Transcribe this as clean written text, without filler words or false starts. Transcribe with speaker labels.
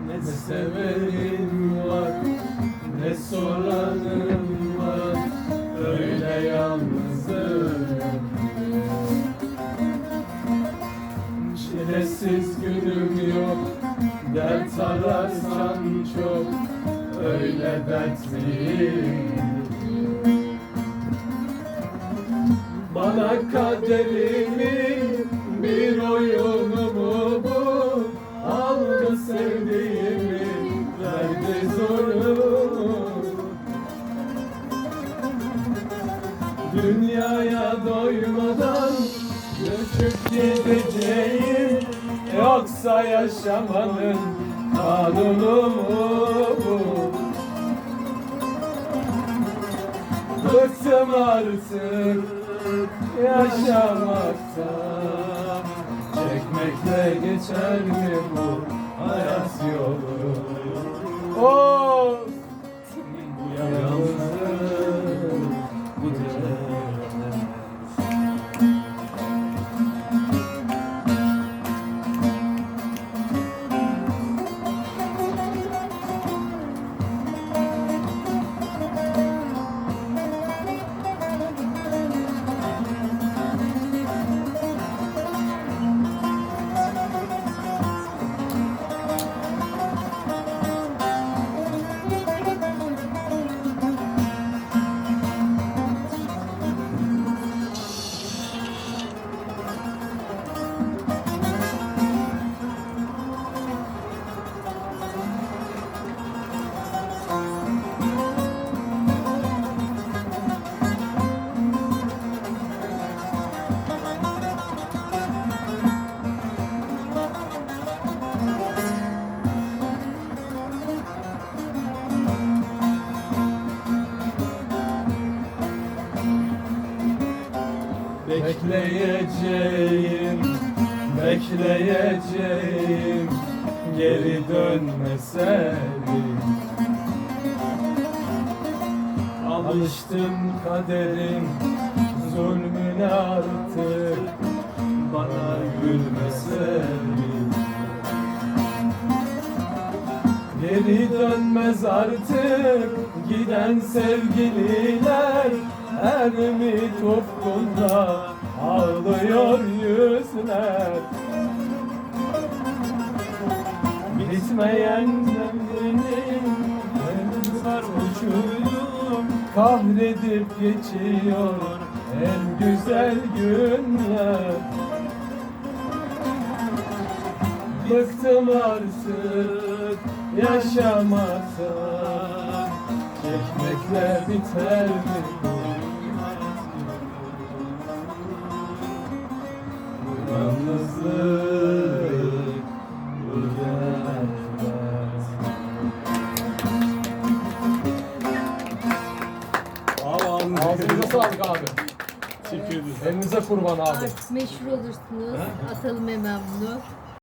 Speaker 1: Ne sevenim var, ne soranım var, öyle yalnızım. Çilesiz günüm yok, dert ararsan çok, öyle dertliyim. Bana kaderimin bir oyunu mu bu? Aldı sevdiğimi, verdi zorumu. Dünyaya doymadan göçüp gideceğim, yoksa yaşamanın kanunu mu bu? Bıktım artık yaşamaktan, çekmekle geçer mi bu hayat yolu? Oh! Bu yalnızlık, bu dert. Bekleyeceğim, bekleyeceğim, geri dönme sevdim. Alıştım kaderin zulmüne artık, bana gülme sevdim. Geri dönmez artık giden sevgililer, ümit ufkunda ağlıyor yüzler. Bitmeyen zeminin sarhoşuyum, kahredip geçiyor en güzel günler. Bıktım artık yaşamaktan, çekmekle biter mi bu yalnızlık, bu dertler? Ağzınıza sağlık abi.
Speaker 2: Teşekkür ederim.
Speaker 1: Elinize kurban abi.
Speaker 3: Artık meşhur olursunuz. Atalım hemen bunu.